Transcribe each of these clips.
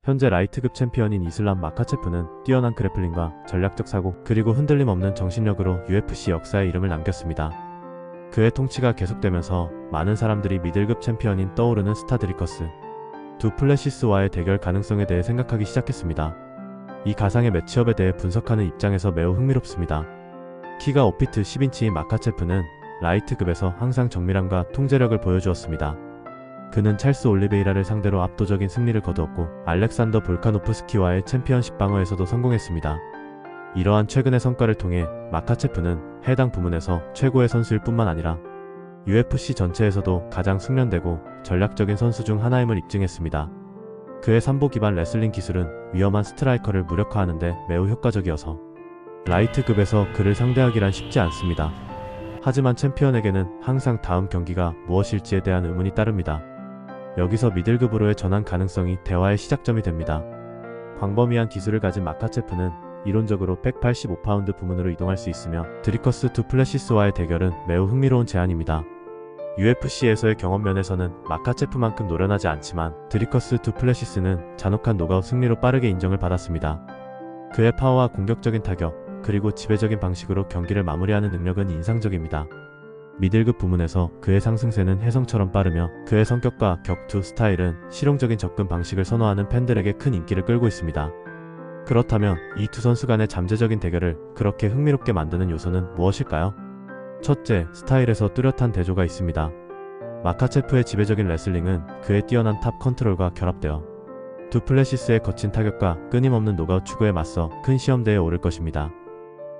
현재 라이트급 챔피언인 이슬람 마카체프는 뛰어난 그래플링과 전략적 사고 그리고 흔들림 없는 정신력으로 UFC 역사에 이름을 남겼습니다. 그의 통치가 계속되면서 많은 사람들이 미들급 챔피언인 떠오르는 스타 드리커스 두플레시스와의 대결 가능성에 대해 생각하기 시작했습니다. 이 가상의 매치업에 대해 분석하는 입장에서 매우 흥미롭습니다. 키가 5피트 10인치인 마카체프는 라이트급에서 항상 정밀함과 통제력을 보여주었습니다. 그는 찰스 올리베이라를 상대로 압도적인 승리를 거두었고 알렉산더 볼카노프스키와의 챔피언십 방어에서도 성공했습니다. 이러한 최근의 성과를 통해 마카체프는 해당 부문에서 최고의 선수일 뿐만 아니라 UFC 전체에서도 가장 숙련되고 전략적인 선수 중 하나임을 입증했습니다. 그의 삼보 기반 레슬링 기술은 위험한 스트라이커를 무력화하는 데 매우 효과적이어서 라이트급에서 그를 상대하기란 쉽지 않습니다. 하지만 챔피언에게는 항상 다음 경기가 무엇일지에 대한 의문이 따릅니다. 여기서 미들급으로의 전환 가능성이 대화의 시작점이 됩니다. 광범위한 기술을 가진 마카체프는 이론적으로 185파운드 부문으로 이동할 수 있으며 드리커스 두플레시스와의 대결은 매우 흥미로운 제안입니다. UFC에서의 경험 면에서는 마카체프만큼 노련하지 않지만 드리커스 두플레시스는 잔혹한 노가웃 승리로 빠르게 인정을 받았습니다. 그의 파워와 공격적인 타격, 그리고 지배적인 방식으로 경기를 마무리하는 능력은 인상적입니다. 미들급 부문에서 그의 상승세는 혜성처럼 빠르며 그의 성격과 격투 스타일은 실용적인 접근 방식을 선호하는 팬들에게 큰 인기를 끌고 있습니다. 그렇다면 이 두 선수 간의 잠재적인 대결을 그렇게 흥미롭게 만드는 요소는 무엇일까요? 첫째, 스타일에서 뚜렷한 대조가 있습니다. 마카체프의 지배적인 레슬링은 그의 뛰어난 탑 컨트롤과 결합되어 두플레시스의 거친 타격과 끊임없는 노가웃 추구에 맞서 큰 시험대에 오를 것입니다.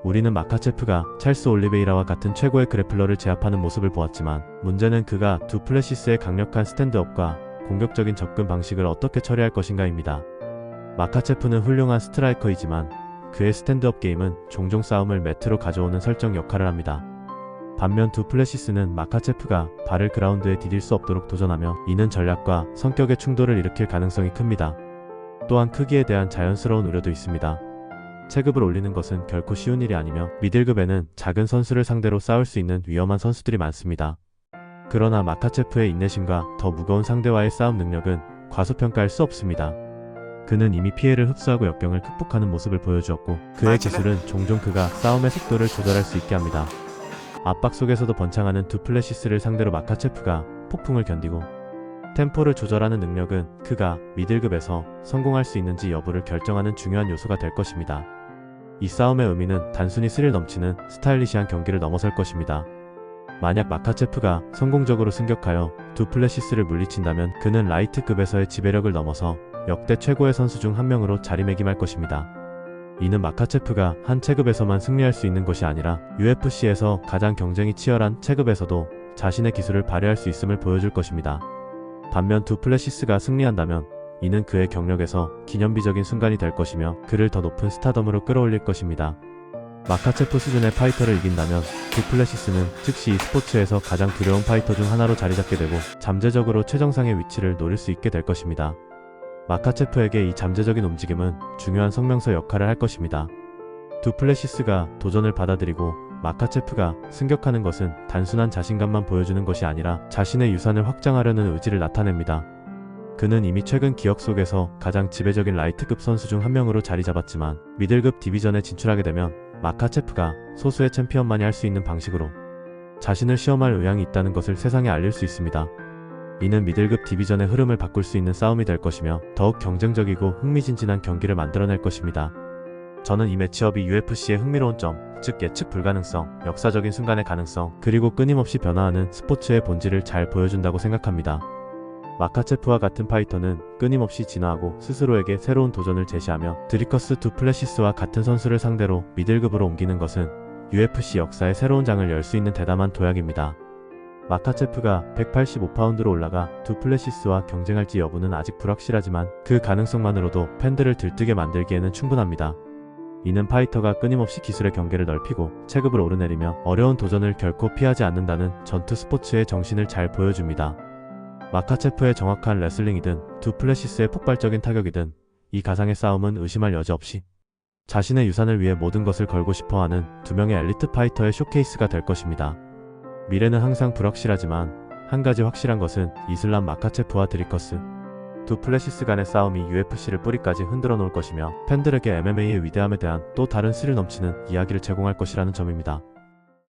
우리는 마카체프가 찰스 올리베이라와 같은 최고의 그래플러를 제압하는 모습을 보았지만 문제는 그가 두플레시스의 강력한 스탠드업과 공격적인 접근 방식을 어떻게 처리할 것인가입니다. 마카체프는 훌륭한 스트라이커이지만 그의 스탠드업 게임은 종종 싸움을 매트로 가져오는 설정 역할을 합니다. 반면 두플레시스는 마카체프가 발을 그라운드에 디딜 수 없도록 도전하며 이는 전략과 성격의 충돌을 일으킬 가능성이 큽니다. 또한 크기에 대한 자연스러운 우려도 있습니다. 체급을 올리는 것은 결코 쉬운 일이 아니며 미들급에는 작은 선수를 상대로 싸울 수 있는 위험한 선수들이 많습니다. 그러나 마카체프의 인내심과 더 무거운 상대와의 싸움 능력은 과소평가할 수 없습니다. 그는 이미 피해를 흡수하고 역경을 극복하는 모습을 보여주었고 그의 기술은 종종 그가 싸움의 속도를 조절할 수 있게 합니다. 압박 속에서도 번창하는 두플레시스를 상대로 마카체프가 폭풍을 견디고 템포를 조절하는 능력은 그가 미들급에서 성공할 수 있는지 여부를 결정하는 중요한 요소가 될 것입니다. 이 싸움의 의미는 단순히 스릴 넘치는 스타일리시한 경기를 넘어설 것입니다. 만약 마카체프가 성공적으로 승격하여 두플레시스를 물리친다면 그는 라이트급에서의 지배력을 넘어서 역대 최고의 선수 중 한 명으로 자리매김할 것입니다. 이는 마카체프가 한 체급에서만 승리할 수 있는 것이 아니라 UFC에서 가장 경쟁이 치열한 체급에서도 자신의 기술을 발휘할 수 있음을 보여줄 것입니다. 반면 두플레시스가 승리한다면 이는 그의 경력에서 기념비적인 순간이 될 것이며 그를 더 높은 스타덤으로 끌어올릴 것입니다. 마카체프 수준의 파이터를 이긴다면 두플레시스는 즉시 이 스포츠에서 가장 두려운 파이터 중 하나로 자리잡게 되고 잠재적으로 최정상의 위치를 노릴 수 있게 될 것입니다. 마카체프에게 이 잠재적인 움직임은 중요한 성명서 역할을 할 것입니다. 두플레시스가 도전을 받아들이고 마카체프가 승격하는 것은 단순한 자신감만 보여주는 것이 아니라 자신의 유산을 확장하려는 의지를 나타냅니다. 그는 이미 최근 기억 속에서 가장 지배적인 라이트급 선수 중 한 명으로 자리 잡았지만 미들급 디비전에 진출하게 되면 마카체프가 소수의 챔피언만이 할 수 있는 방식으로 자신을 시험할 의향이 있다는 것을 세상에 알릴 수 있습니다. 이는 미들급 디비전의 흐름을 바꿀 수 있는 싸움이 될 것이며 더욱 경쟁적이고 흥미진진한 경기를 만들어낼 것입니다. 저는 이 매치업이 UFC의 흥미로운 점, 즉 예측 불가능성, 역사적인 순간의 가능성, 그리고 끊임없이 변화하는 스포츠의 본질을 잘 보여준다고 생각합니다. 마카체프와 같은 파이터는 끊임없이 진화하고 스스로에게 새로운 도전을 제시하며 드리커스 두플레시스와 같은 선수를 상대로 미들급으로 옮기는 것은 UFC 역사의 새로운 장을 열 수 있는 대담한 도약입니다. 마카체프가 185파운드로 올라가 두플레시스와 경쟁할지 여부는 아직 불확실하지만 그 가능성만으로도 팬들을 들뜨게 만들기에는 충분합니다. 이는 파이터가 끊임없이 기술의 경계를 넓히고 체급을 오르내리며 어려운 도전을 결코 피하지 않는다는 전투 스포츠의 정신을 잘 보여줍니다. 마카체프의 정확한 레슬링이든 두플레시스의 폭발적인 타격이든 이 가상의 싸움은 의심할 여지 없이 자신의 유산을 위해 모든 것을 걸고 싶어하는 두 명의 엘리트 파이터의 쇼케이스가 될 것입니다. 미래는 항상 불확실하지만 한 가지 확실한 것은 이슬람 마카체프와 드리커스 플래시스 간의 싸움이 UFC를 뿌리까지 흔들어 놓을 것이며 팬들에게 MMA의 위대함에 대한 또 다른 스릴 넘치는 이야기를 제공할 것이라는 점입니다.